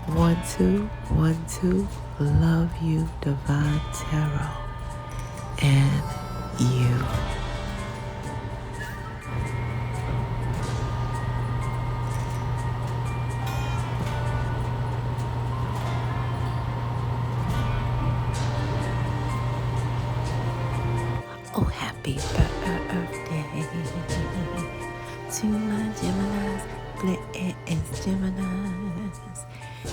1 2 1 2. Love you, Divine Tarot, and you. Oh, happy birthday to my Geminis. Bless Geminis.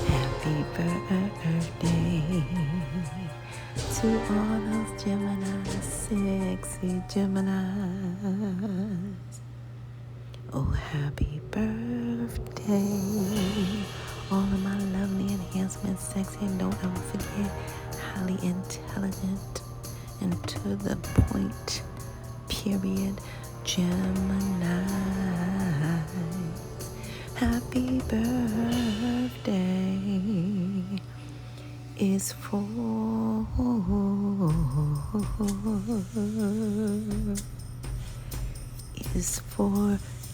Happy birthday to all those Geminis, sexy Geminis. Oh, happy birthday. All of my lovely, and handsome, sexy, and don't ever forget, highly intelligent and to the point, period, Gemini. Happy birthday is for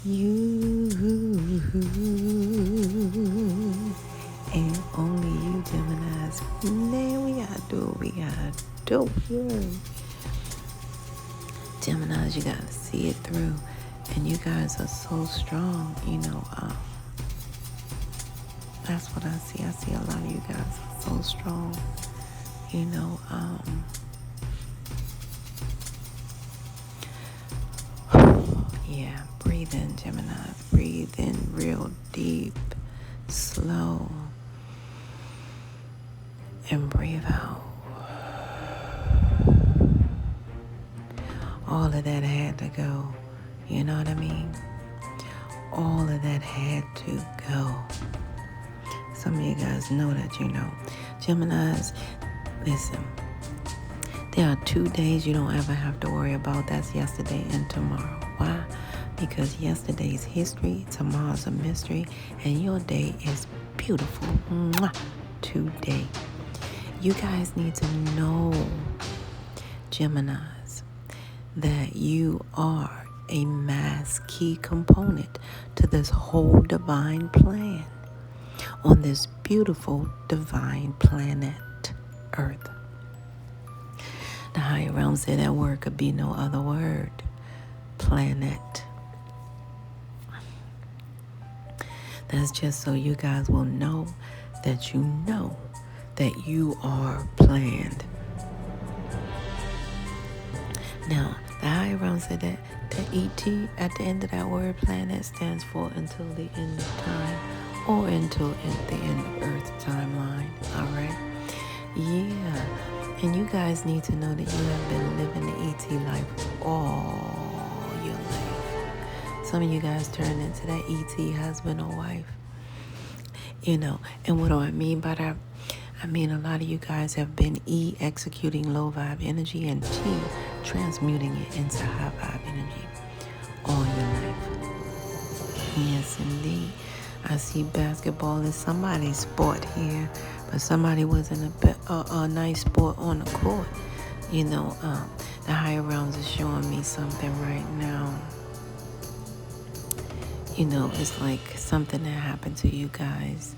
you and only you, Geminis. Man, we gotta do what we gotta do here. Geminis, you gotta see it through, and you guys are so strong. That's what I see. I see a lot of you guys are so strong. Yeah, breathe in, Gemini. Breathe in real deep, slow, and breathe out. All of that had to go. You know what I mean? All of that had to go. Some of you guys know that you know. Geminis, listen. There are 2 days you don't ever have to worry about. That's yesterday and tomorrow. Why? Because yesterday's history, tomorrow's a mystery, and your day is beautiful. Mwah. Today. You guys need to know, Geminis, that you are a mass key component to this whole divine plan on this beautiful divine planet, Earth. The higher realms say that word could be no other word. Planet. That's just so you guys will know that you are planned. Now, the higher realms say that the ET at the end of that word, planet, stands for until the end of time, or until at the end of Earth's timeline. All right? Yeah. And you guys need to know that you have been living the ET life all your life. Some of you guys turn into that ET husband or wife. And what do I mean by that? I mean, a lot of you guys have been E, executing low vibe energy, and T, transmuting it into high vibe energy all your life. Yes, indeed. I see basketball is somebody's sport here, but somebody was in a nice sport on the court. The higher realms is showing me something right now. It's like something that happened to you guys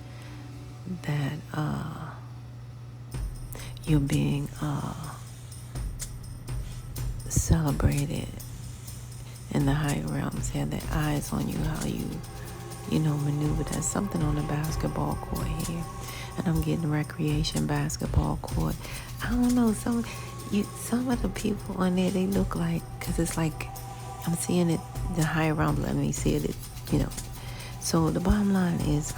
that you're being celebrated, and the higher realms had their eyes on you, how you maneuver. There's something on the basketball court here, and I'm getting recreation basketball court. I don't know, some of the people on there, they look like, because it's like I'm seeing it, the higher realms let me see it, So the bottom line is,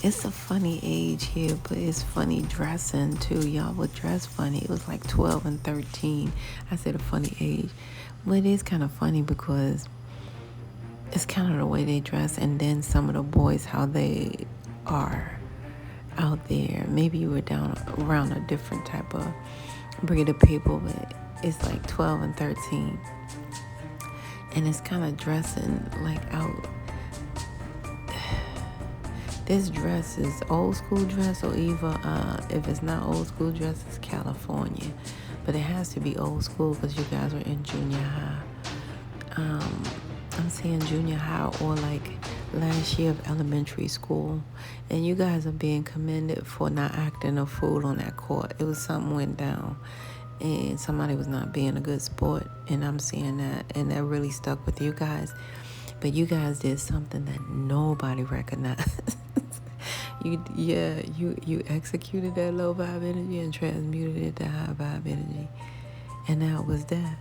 it's a funny age here, but it's funny dressing too. Y'all would dress funny. It was like 12 and 13. I said a funny age. But it is kind of funny because it's kind of the way they dress, and then some of the boys, how they are out there. Maybe you were down around a different type of breed of people, but it's like 12 and 13. And it's kind of dressing like out. This dress is old school dress, or either if it's not old school dress, it's California. But it has to be old school because you guys are in junior high. I'm seeing junior high or like last year of elementary school. And you guys are being commended for not acting a fool on that court. It was something went down and somebody was not being a good sport. And I'm seeing that. And that really stuck with you guys. But you guys did something that nobody recognized. You executed that low vibe energy and transmuted it to high vibe energy. And that was that.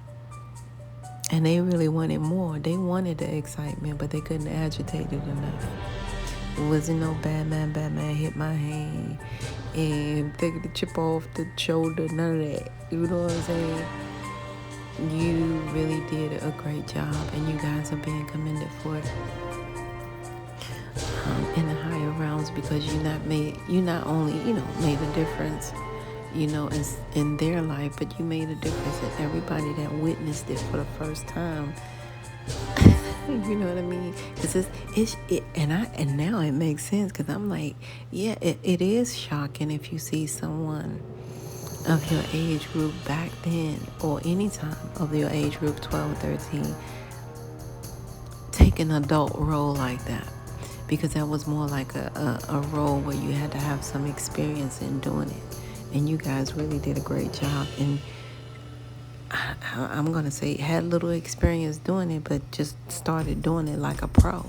And they really wanted more. They wanted the excitement, but they couldn't agitate it enough. It wasn't no Batman hit my hand and take the chip off the shoulder, none of that. You know what I'm saying? You really did a great job, and you guys are being commended for it in the higher realms, because you not only made a difference in their life, but you made a difference in everybody that witnessed it for the first time. You know what I mean? Because and now it makes sense, because I'm like, yeah, it is shocking if you see someone of your age group back then, or any time of your age group, 12 or 13, take an adult role like that. Because that was more like a role where you had to have some experience in doing it. And you guys really did a great job. And I'm going to say had little experience doing it, but just started doing it like a pro.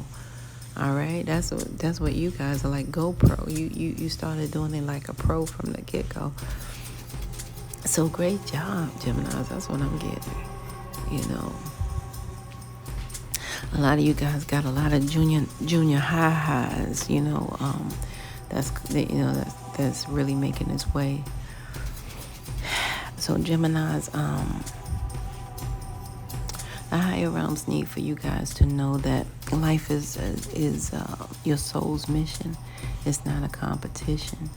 All right? That's what you guys are like, GoPro. You started doing it like a pro from the get-go. So great job, Geminis. That's what I'm getting. A lot of you guys got a lot of junior high highs. That's really making its way. So Geminis, the higher realms need for you guys to know that life is your soul's mission. It's not a competition.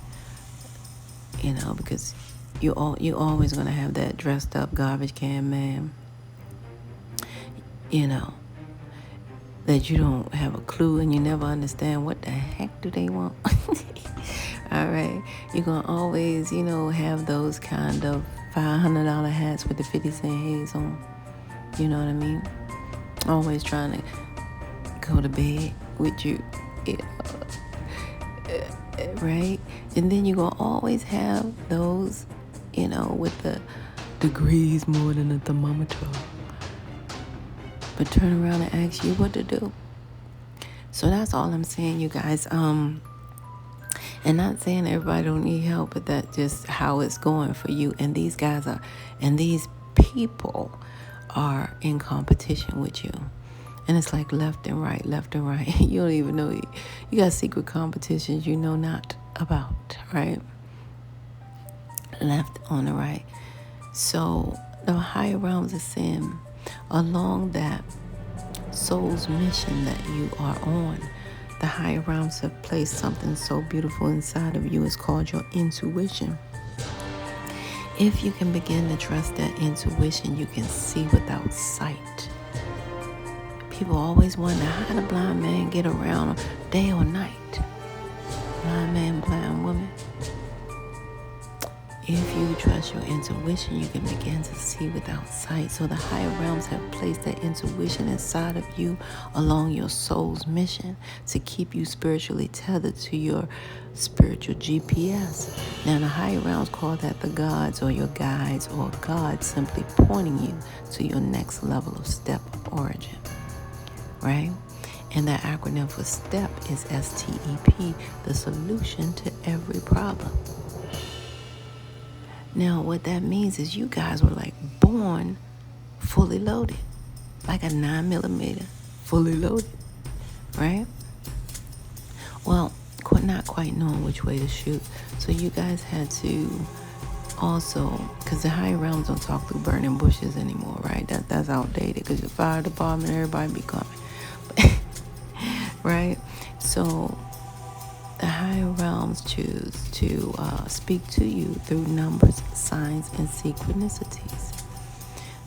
Because you always gonna have that dressed up garbage can man. That you don't have a clue and you never understand what the heck do they want. All right. You're going to always, have those kind of $500 hats with the 50-cent haze on. You know what I mean? Always trying to go to bed with you. Right? And then you're going to always have those, with the degrees more than a thermometer. But turn around and ask you what to do. So that's all I'm saying, you guys. And not saying everybody don't need help, but that's just how it's going for you. And these people are in competition with you. And it's like left and right. You don't even know. You got secret competitions you know not about, right? Left on the right. So the higher realms of sin, along that soul's mission that you are on, the higher realms have placed something so beautiful inside of you. It's called your intuition. If you can begin to trust that intuition, you can see without sight. People always wonder, how the blind man get around day or night? Blind man, blind woman. If you trust your intuition, you can begin to see without sight. So the higher realms have placed that intuition inside of you along your soul's mission to keep you spiritually tethered to your spiritual GPS. Now the higher realms call that the gods or your guides, or God simply pointing you to your next level of step of origin. Right? And that acronym for STEP is STEP, the solution to every problem. Now, what that means is you guys were like born fully loaded, like a 9mm, fully loaded, right? Well, not quite knowing which way to shoot. So you guys had to also, because the higher realms don't talk through burning bushes anymore, right? That's outdated, because the fire department, everybody be coming, right? So the higher realms choose to speak to you through numbers, signs, and synchronicities.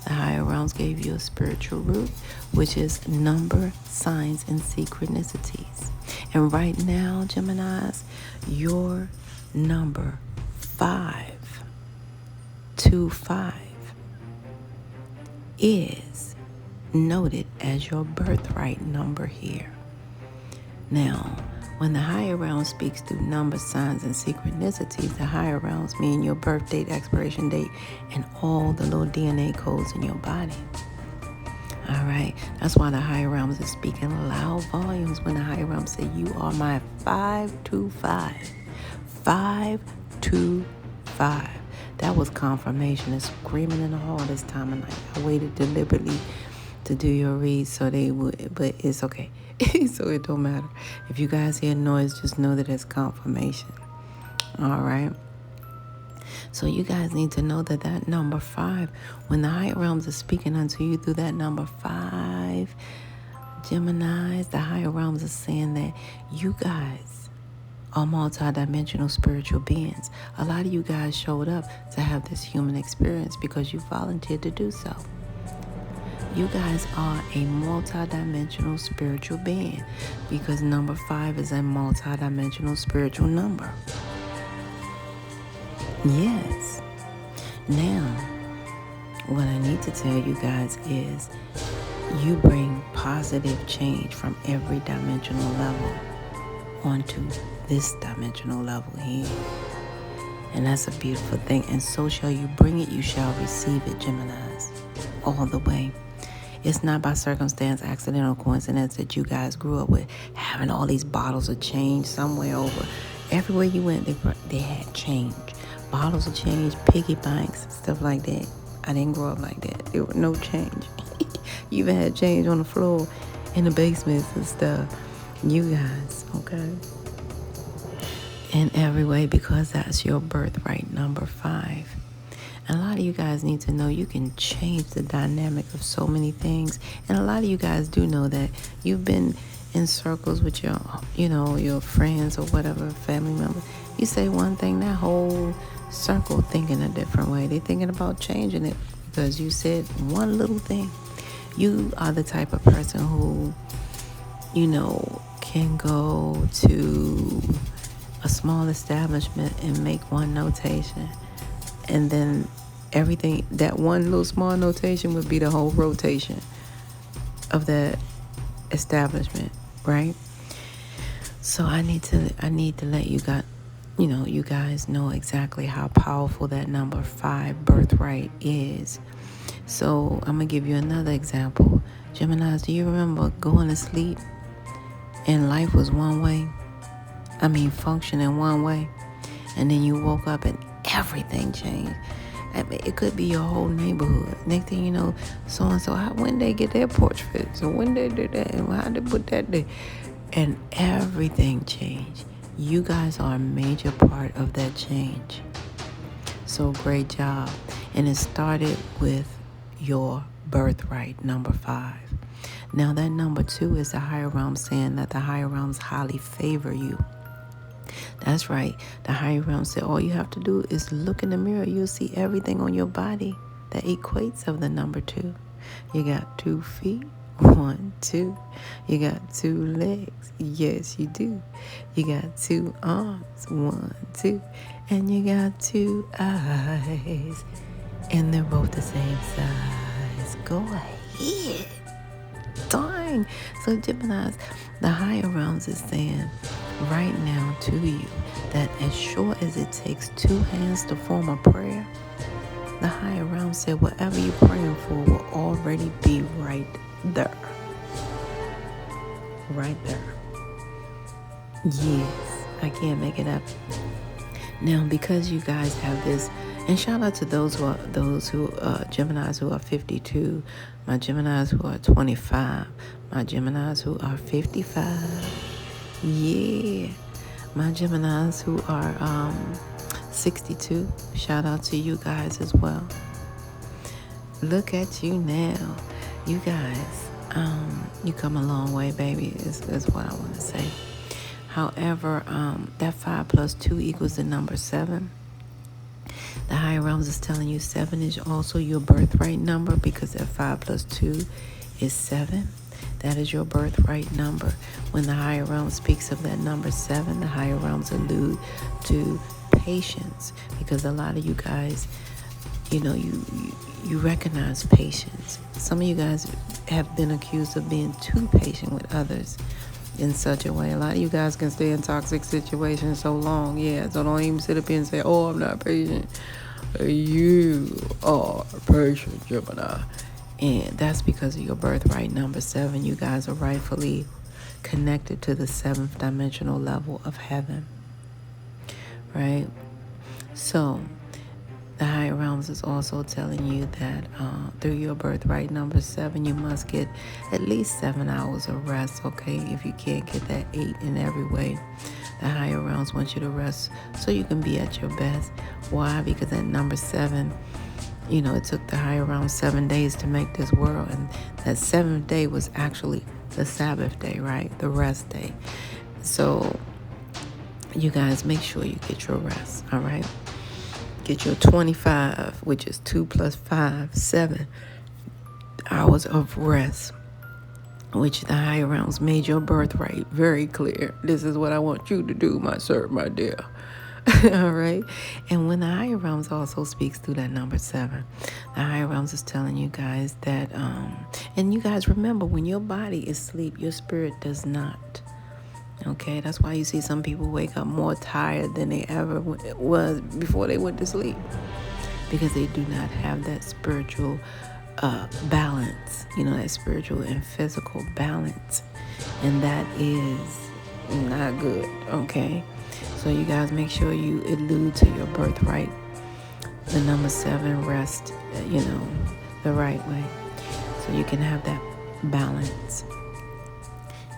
The higher realms gave you a spiritual root, which is number, signs, and synchronicities. And right now, Geminis, your number 525 is noted as your birthright number here. Now, when the higher realm speaks through numbers, signs, and synchronicities, the higher realms mean your birth date, expiration date, and all the little DNA codes in your body. All right. That's why the higher realms are speaking loud volumes when the higher realms say, you are my 525. 525. That was confirmation. It's screaming in the hall this time of night. I waited deliberately to do your read so they would, but it's okay. So it don't matter. If you guys hear noise, just know that it's confirmation. All right. So you guys need to know that number 5, when the higher realms are speaking unto you through that number 5, Geminis, the higher realms are saying that you guys are multidimensional spiritual beings. A lot of you guys showed up to have this human experience because you volunteered to do so. You guys are a multidimensional spiritual being because number 5 is a multidimensional spiritual number. Yes. Now, what I need to tell you guys is you bring positive change from every dimensional level onto this dimensional level here. And that's a beautiful thing. And so shall you bring it, you shall receive it, Geminis, all the way. It's not by circumstance, accident, or coincidence that you guys grew up with having all these bottles of change somewhere over. Everywhere you went, they had change. Bottles of change, piggy banks, stuff like that. I didn't grow up like that. There was no change. You even had change on the floor in the basements and stuff. You guys, okay? In every way, because that's your birthright number 5. And a lot of you guys need to know you can change the dynamic of so many things. And a lot of you guys do know that you've been in circles with your friends or whatever, family members. You say one thing, that whole circle thinking a different way. They're thinking about changing it because you said one little thing. You are the type of person who, can go to a small establishment and make one notation. And then everything, that one little small notation would be the whole rotation of that establishment, right? So I need to let you guys know exactly how powerful that number 5 birthright is. So I'm going to give you another example. Geminis, do you remember going to sleep and life was one way? Functioning one way. And then you woke up and everything changed. It could be your whole neighborhood. Next thing you know, so-and-so, when they get their porch fixed? So when they did that? And how they put that there? And everything changed. You guys are a major part of that change. So great job. And it started with your birthright, number 5. Now that number 2 is the higher realm saying that the higher realms highly favor you. That's right. The higher realm said all you have to do is look in the mirror. You'll see everything on your body that equates of the number 2. You got 2 feet. 1, 2. You got 2 legs. Yes, you do. You got 2 arms. 1, 2. And you got 2 eyes. And they're both the same size. Go ahead. Dang. So Geminis, the higher realms is saying right now to you that as sure as it takes 2 hands to form a prayer, the higher realm said whatever you're praying for will already be right there. Right there. Yes, I can't make it up. Now, because you guys have this, and shout out to those who Geminis who are 52, my Geminis who are 25, my Geminis who are 55. Yeah, my Geminis who are 62. Shout out to you guys as well. Look at you now. You guys, you come a long way, baby, is what I want to say. However, that 5 plus 2 equals the number 7. The higher realms is telling you 7 is also your birthright number because that 5 plus 2 is 7. That is your birthright number. When the higher realm speaks of that number 7, the higher realms allude to patience because a lot of you guys you recognize patience. Some of you guys have been accused of being too patient with others in such a way. A lot of you guys can stay in toxic situations so long. Yeah, so don't even sit up here and say, oh, I'm not patient. You are patient, Gemini. And that's because of your birthright number 7. You guys are rightfully connected to the 7th dimensional level of heaven. Right? So the higher realms is also telling you that through your birthright number 7, you must get at least 7 hours of rest, okay? If you can't get that 8 in every way, the higher realms want you to rest so you can be at your best. Why? Because at number 7, it took the higher realms 7 days to make this world, and that 7th day was actually the Sabbath day, right? The rest day. So you guys make sure you get your rest, all right? Get your 25, which is 2 plus 5, 7 hours of rest, which the higher realms made your birthright very clear. This is what I want you to do, my sir, my dear. All right. And when the higher realms also speaks through that number 7, the higher realms is telling you guys that, and you guys remember, when your body is asleep, your spirit does not. Okay, that's why you see some people wake up more tired than they ever was before they went to sleep, because they do not have that spiritual balance, that spiritual and physical balance, and that is not good. Okay, so you guys make sure you allude to your birthright, the number 7, rest, the right way, so you can have that balance.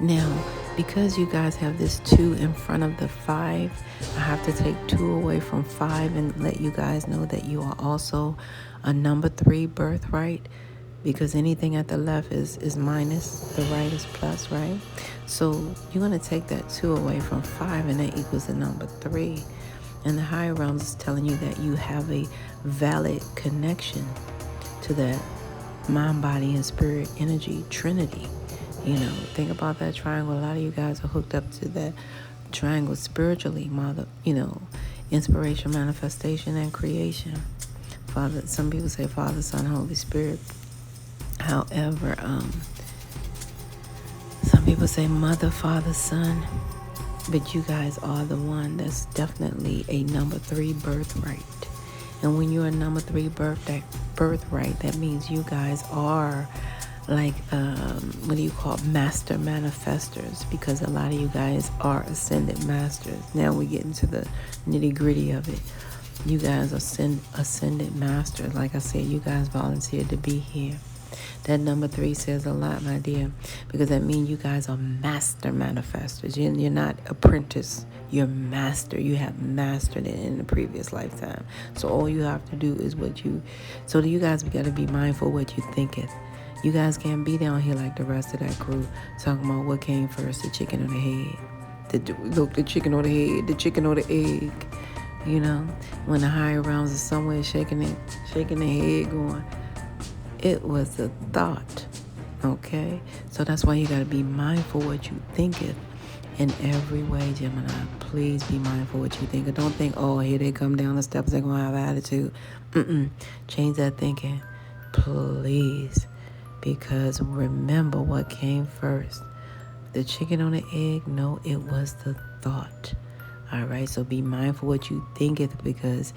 Now, because you guys have this 2 in front of the 5, I have to take 2 away from 5 and let you guys know that you are also a number 3 birthright, because anything at the left is minus, the right is plus, right? So you're going to take that 2 away from 5, and that equals the number 3. And the higher realms is telling you that you have a valid connection to that mind, body, and spirit energy trinity. Think about that triangle. A lot of you guys are hooked up to that triangle spiritually, inspiration, manifestation, and creation. Father, some people say Father, Son, Holy Spirit. However, some people say Mother, Father, Son. But you guys are the one that's definitely a number 3 birthright. And when you're a number 3 birthright, that means you guys are like, what do you call master manifestors, because a lot of you guys are ascended masters. Now we get into the nitty gritty of it. You guys are ascended masters. Like I said, you guys volunteered to be here. That number 3 says a lot, my dear, because that means you guys are master manifestors. You're not apprentice. You're master. You have mastered it in the previous lifetime. So all you have to do is so you guys got to be mindful what you thinketh. You guys can't be down here like the rest of that crew talking about what came first, the chicken or the head. The chicken or the head, the chicken or the egg. When the higher realms are somewhere shaking their head going, it was a thought. Okay? So that's why you got to be mindful what you thinketh in every way, Gemini. Please be mindful what you think. Don't think, oh, here they come down the steps, they're going to have attitude. Change that thinking, please. Because remember what came first. The chicken or the egg? No, it was the thought. All right, so be mindful what you thinketh, because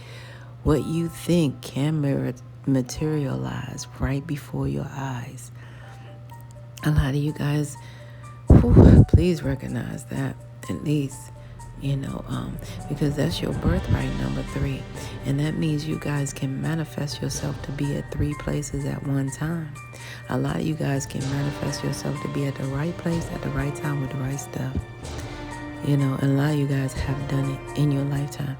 what you think can materialize right before your eyes. A lot of you guys, please recognize that, at least, because that's your birthright number 3. And that means you guys can manifest yourself to be at 3 places at one time. A lot of you guys can manifest yourself to be at the right place at the right time with the right stuff. And a lot of you guys have done it in your lifetime.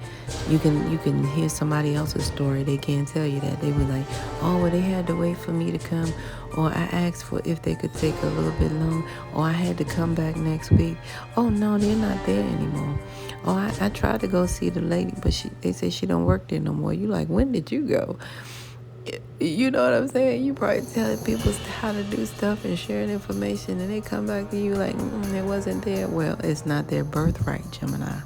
You can hear somebody else's story. They can't tell you that. They were like, oh, well, they had to wait for me to come. Or I asked for if they could take a little bit long. Or I had to come back next week. Oh, no, they're not there anymore. Or I tried to go see the lady, but they said she don't work there no more. You like, when did you go? You know what I'm saying? You probably tell people how to do stuff and share information, and they come back to you like, it wasn't there. Well, it's not their birthright, Gemini.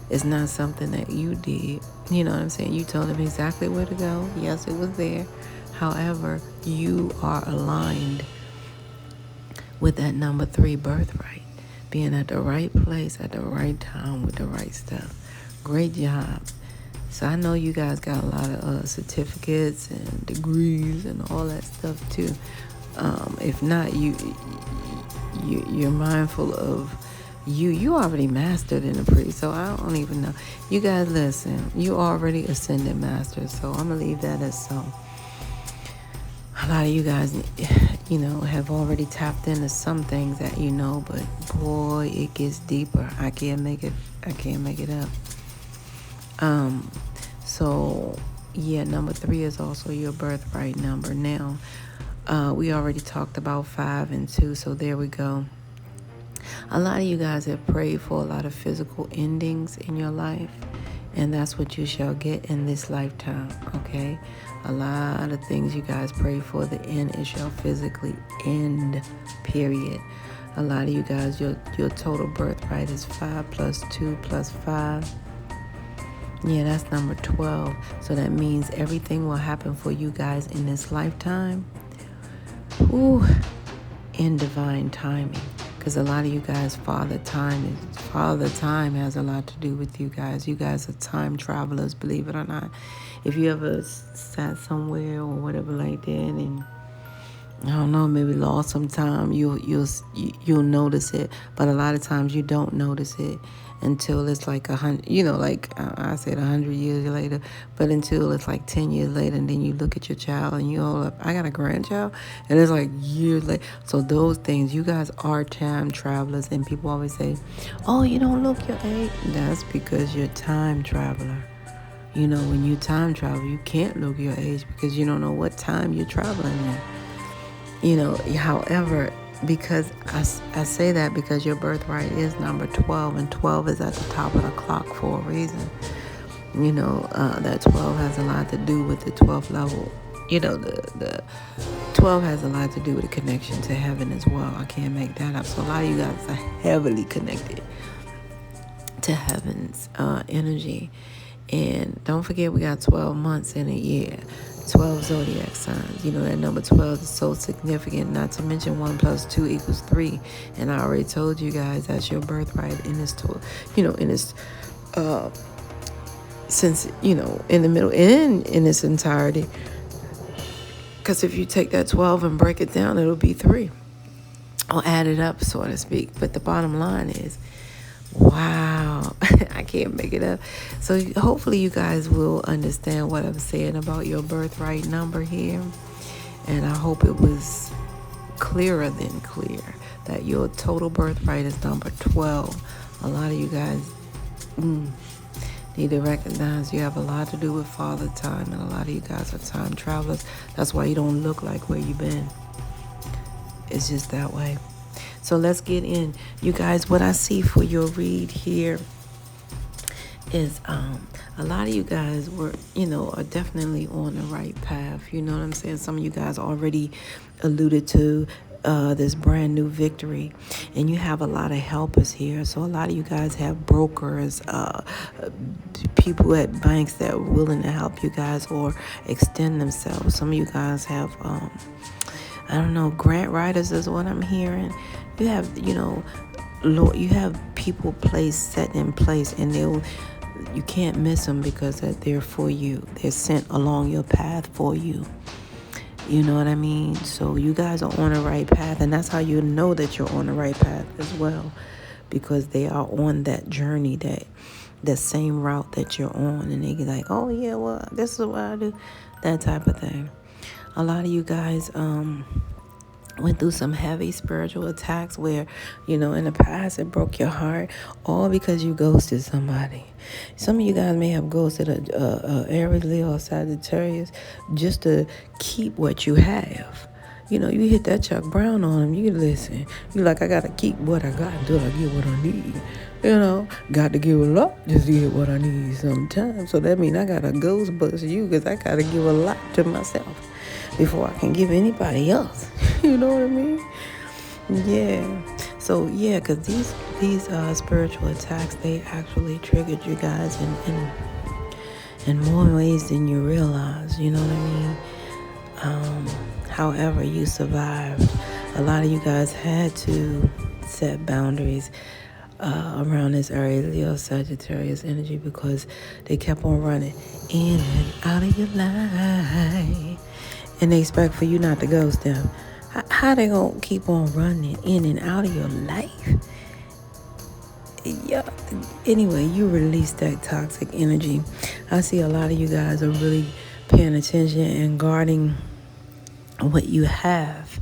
It's not something that you did. You know what I'm saying? You told him exactly where to go. Yes, it was there. However, you are aligned with that number 3 birthright. Being at the right place at the right time with the right stuff. Great job. So I know you guys got a lot of certificates and degrees and all that stuff too. If not, you're mindful of you already mastered in the pre. So I don't even know. You guys listen. You already ascended master. So I'm gonna leave that as so. A lot of you guys, have already tapped into some things that but boy, it gets deeper. I can't make it up. So yeah, number 3 is also your birthright number. Now, we already talked about 5 and 2, so there we go. A lot of you guys have prayed for a lot of physical endings in your life, and that's what you shall get in this lifetime, okay? A lot of things you guys pray for, the end, it shall physically end, period. A lot of you guys, your total birthright is 5 plus 2 plus 5. Yeah, that's number 12. So that means everything will happen for you guys in this lifetime. Ooh, in divine timing. Because a lot of you guys, Father Time has a lot to do with you guys. You guys are time travelers, believe it or not. If you ever sat somewhere or whatever like that, and I don't know, maybe lost some time, you'll notice it. But a lot of times you don't notice it until it's like 100, I said 100 years later, but until it's like 10 years later, and then you look at your child and you hold up, I got a grandchild, and it's like years later. So those things, you guys are time travelers, and people always say, oh, you don't look your age. That's because you're a time traveler. When you time travel, you can't look your age because you don't know what time you're traveling in. However, because I say that because your birthright is number 12, and 12 is at the top of the clock for a reason. That 12 has a lot to do with the 12th level. The 12 has a lot to do with the connection to heaven as well. I can't make that up. So a lot of you guys are heavily connected to heaven's energy. And don't forget, we got 12 months in a year. 12 zodiac signs. That number 12 is so significant, not to mention 1 plus 2 equals 3. And I already told you guys that's your birthright in this since, in the middle and in its entirety. Because if you take that 12 and break it down, it'll be 3. Or add it up, so to speak. But the bottom line is, wow, I can't make it up. So hopefully you guys will understand what I'm saying about your birthright number here. And I hope it was clearer than clear that your total birthright is number 12. A lot of you guys need to recognize you have a lot to do with Father Time, and a lot of you guys are time travelers. That's why you don't look like where you've been. It's just that way. So let's get in. You guys, what I see for your read here is a lot of you guys are definitely on the right path. You know what I'm saying? Some of you guys already alluded to this brand new victory, and you have a lot of helpers here. So a lot of you guys have brokers, people at banks that are willing to help you guys or extend themselves. Some of you guys have grant writers is what I'm hearing. You have, you have people set in place, and you can't miss them because they're there for you. They're sent along your path for you. You know what I mean? So you guys are on the right path, and that's how you know that you're on the right path as well, because they are on that journey, that same route that you're on, and they get like, oh yeah, well, this is what I do, that type of thing. A lot of you guys went through some heavy spiritual attacks where, in the past it broke your heart, all because you ghosted somebody. Some of you guys may have ghosted Aries, Leo, or Sagittarius just to keep what you have. You hit that Chuck Brown on them. You listen. You like, I got to keep what I got until I get what I need. Got to give a lot just to get what I need sometimes. So that means I got to ghost bust you because I got to give a lot to myself before I can give anybody else. You know what I mean? Yeah. So yeah, because these spiritual attacks, they actually triggered you guys in more ways than you realize. You know what I mean? However, you survived. A lot of you guys had to set boundaries around this area, Leo Sagittarius energy, because they kept on running in and out of your life, and they expect for you not to ghost them. How they gonna keep on running in and out of your life? Yeah. Anyway, you release that toxic energy. I see a lot of you guys are really paying attention and guarding what you have.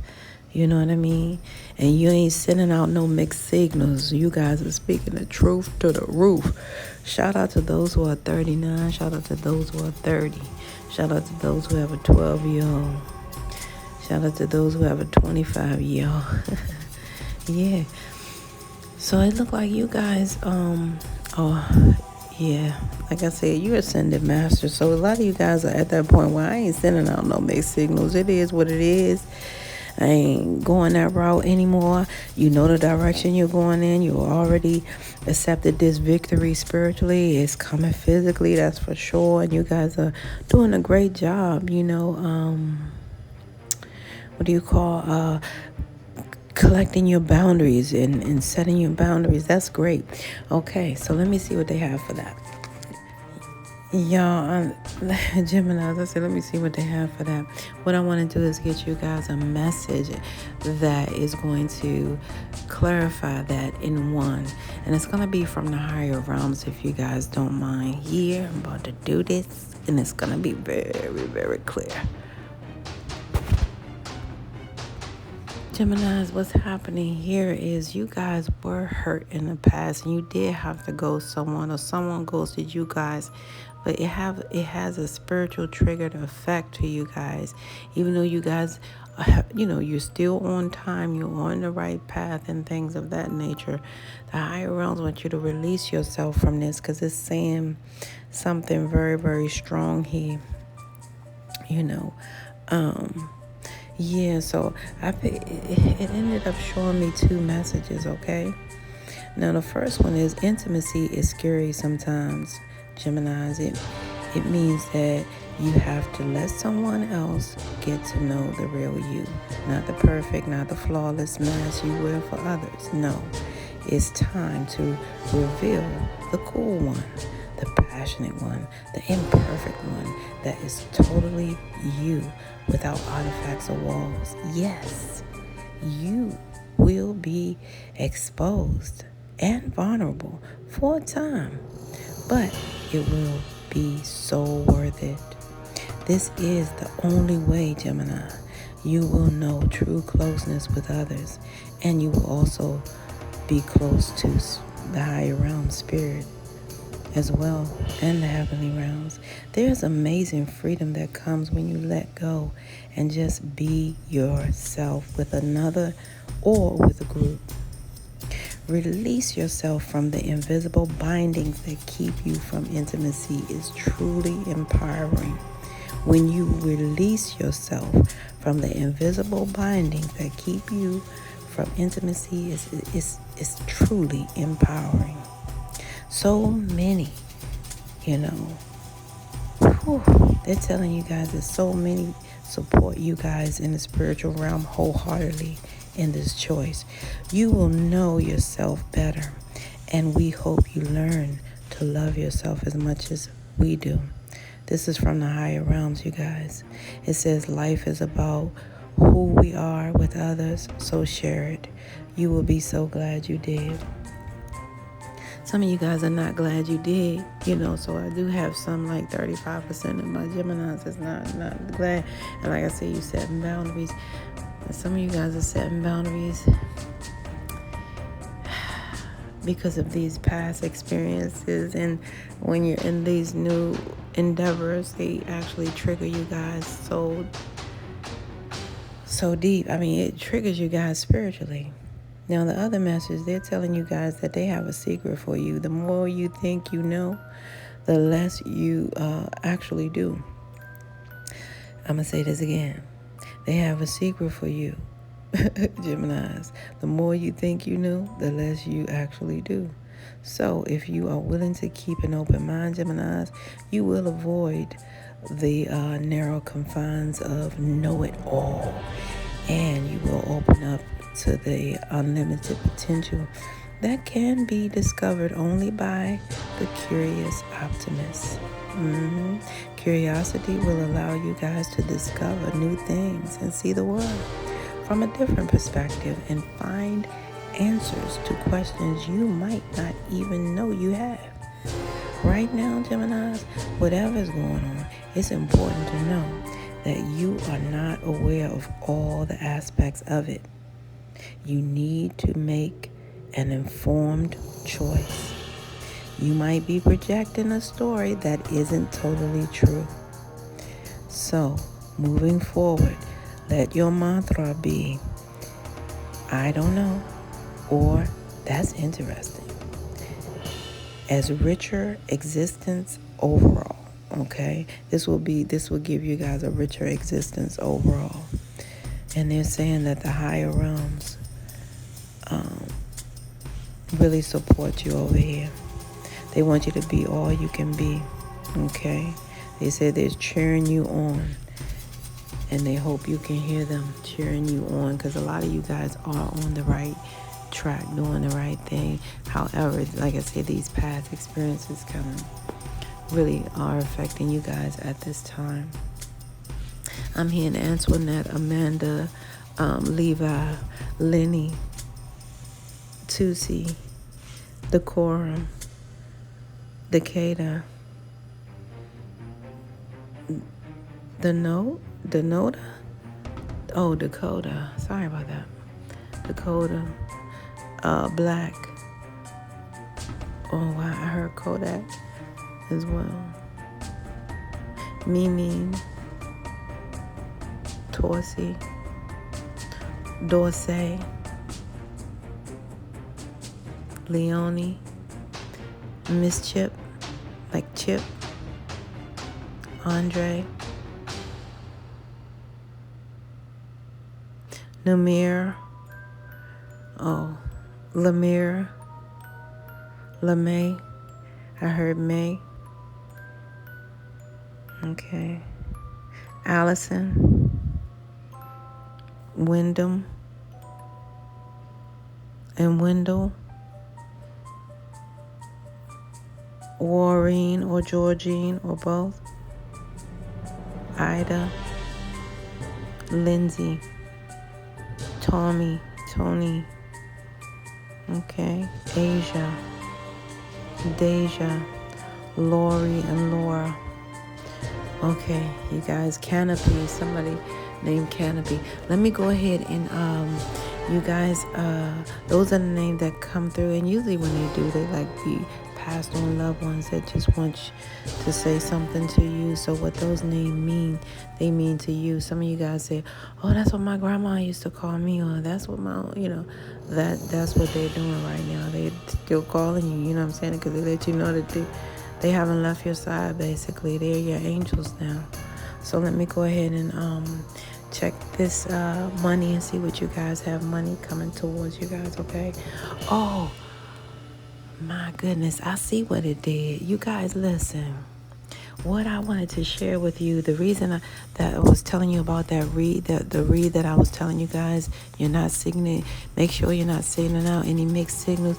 You know what I mean? And you ain't sending out no mixed signals. You guys are speaking the truth to the roof. Shout out to those who are 39. Shout out to those who are 30. Shout out to those who have a 12-year-old. Shout out to those who have a 25-year-old. Yeah. So it looked like you guys, yeah, like I said, you're ascended master. So a lot of you guys are at that point where I ain't sending out no mixed signals. It is what it is. I ain't going that route anymore. You know the direction you're going in. You already accepted this victory spiritually. It's coming physically, that's for sure. And you guys are doing a great job, what do you call, collecting your boundaries and setting your boundaries. That's great. Okay, so let me see what they have for that. Y'all, Gemini, I said, let me see what they have for that. What I want to do is get you guys a message that is going to clarify that in one. And it's going to be from the higher realms, if you guys don't mind. Here, I'm about to do this, and it's going to be very, very clear. Geminis, what's happening here is you guys were hurt in the past, and you did have to ghost someone, or someone ghosted you guys. But it has a spiritual triggered effect to you guys. Even though you guys, you're still on time, you're on the right path and things of that nature. The higher realms want you to release yourself from this, because it's saying something very, very strong here. Yeah, so it ended up showing me two messages, okay? Now, the first one is intimacy is scary sometimes, Geminis. It means that you have to let someone else get to know the real you. Not the perfect, not the flawless mask you wear for others. No, it's time to reveal the cool one, the passionate one, the imperfect one that is totally you without artifacts or walls. Yes, you will be exposed and vulnerable for a time, but it will be so worth it. This is the only way, Gemini. You will know true closeness with others, and you will also be close to the higher realm spirit as well, and the heavenly realms. There's amazing freedom that comes when you let go and just be yourself with another or with a group. Release yourself from the invisible bindings that keep you from intimacy is truly empowering. When you release yourself from the invisible bindings that keep you from intimacy is truly empowering. So many, they're telling you guys that so many support you guys in the spiritual realm wholeheartedly in this choice. You will know yourself better, and we hope you learn to love yourself as much as we do. This is from the higher realms, you guys. It says life is about who we are with others, so share it. You will be so glad you did. Some of you guys are not glad you did, so I do have some, like 35% of my Geminis is not glad. And like I said, you setting boundaries. And some of you guys are setting boundaries because of these past experiences. And when you're in these new endeavors, they actually trigger you guys so deep. I mean, it triggers you guys spiritually. Now, the other message, they're telling you guys that they have a secret for you. The more you think you know, the less you actually do. I'm going to say this again. They have a secret for you. Geminis. The more you think you know, the less you actually do. So if you are willing to keep an open mind, Geminis, you will avoid the narrow confines of know-it-all, and you will open up to the unlimited potential that can be discovered only by the curious optimist. Curiosity will allow you guys to discover new things and see the world from a different perspective and find answers to questions you might not even know you have. Right now, Geminis, whatever's going on, it's important to know that you are not aware of all the aspects of it. You need to make an informed choice. You might be projecting a story that isn't totally true. So, moving forward, let your mantra be, I don't know, or that's interesting. As richer existence overall, okay? This will give you guys a richer existence overall. And they're saying that the higher realms really support you over here. They want you to be all you can be, okay? They said they're cheering you on, and they hope you can hear them cheering you on, because a lot of you guys are on the right track, doing the right thing. However, like I said, these past experiences kind of really are affecting you guys at this time. I'm hearing Antoinette, Amanda, Levi, Lenny, Tusi, Decorum, Decatur, Dakota. Sorry about that. Dakota, Black. Oh wow, I heard Kodak as well. Mimi, Torsi, Dorsey, Leone, Miss Chip, like Chip, Andre, Namir, Lamir, LeMay, I heard May, okay, Allison, Wyndham, and Wendell, Warren or Georgine or both, Ida, Lindsay, Tommy, Tony, okay, Asia, Deja, Lori, and Laura. Okay, you guys, Canopy, somebody named Canopy. Let me go ahead and you guys, those are the names that come through, and usually when they do, they like the passed on loved ones that just want to say something to you. So what those names mean, they mean to you. Some of you guys say, oh, that's what my grandma used to call me, or that's what my, that's what they're doing right now. They're still calling you, you know what I'm saying? Because they let you know that they haven't left your side, basically. They're your angels now. So let me go ahead and check this money and see what you guys have money coming towards you guys, okay? Oh, my goodness, I see what it did. You guys, listen. What I wanted to share with you, the reason that I was telling you about that read, the read that I was telling you guys, you're not signaling, make sure you're not signaling out any mixed signals.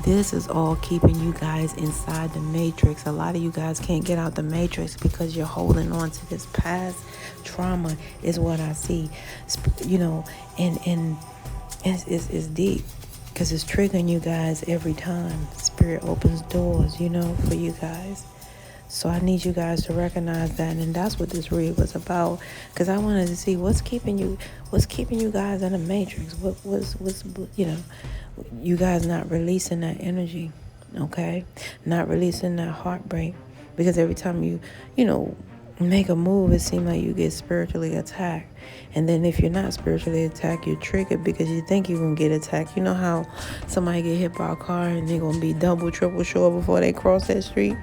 This is all keeping you guys inside the matrix. A lot of you guys can't get out the matrix because you're holding on to this past trauma, is what I see. And it's deep. Because it's triggering you guys every time. Spirit opens doors, for you guys. So I need you guys to recognize that. And that's what this read was about. Because I wanted to see what's keeping you guys in the matrix. What's you guys not releasing that energy, okay? Not releasing that heartbreak. Because every time you make a move, it seems like you get spiritually attacked. And then if you're not spiritually attacked, you're triggered because you think you're going to get attacked. You know how somebody get hit by a car and they're going to be double, triple sure before they cross that street?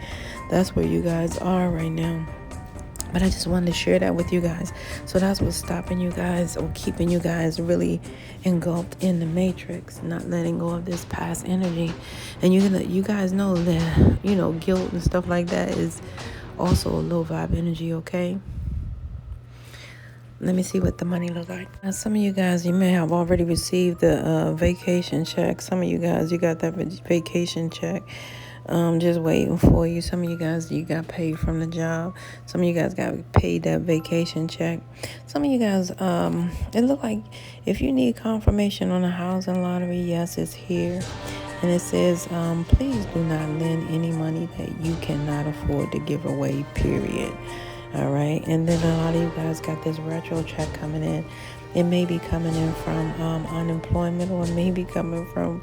That's where you guys are right now. But I just wanted to share that with you guys. So that's what's stopping you guys or keeping you guys really engulfed in the matrix, not letting go of this past energy. And you guys know that, guilt and stuff like that is also a low vibe energy, okay? Let me see what the money looks like. Now, some of you guys, you may have already received the vacation check. Some of you guys, you got that vacation check. Just waiting for you. Some of you guys, you got paid from the job. Some of you guys got paid that vacation check. Some of you guys, it look like if you need confirmation on a housing lottery, yes, it's here. And it says, please do not lend any money that you cannot afford to give away, period. All right. And then a lot of you guys got this retro check coming in. It may be coming in from unemployment, or it may be coming from,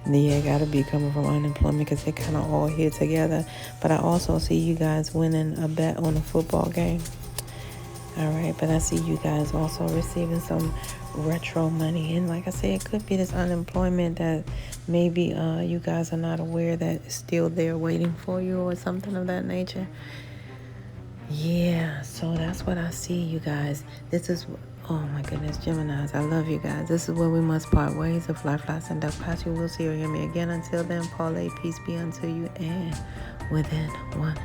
gotta be coming from unemployment, because they're kind of all here together. But I also see you guys winning a bet on a football game. All right. But I see you guys also receiving some retro money. And like I said, it could be this unemployment that maybe you guys are not aware that it's still there waiting for you, or something of that nature. Yeah, so that's what I see, you guys. This is, oh my goodness, Geminis, I love you guys. This is where we must part ways. If life flies and duck past, you will see or hear me again. Until then, Paulette, peace be unto you, and within one.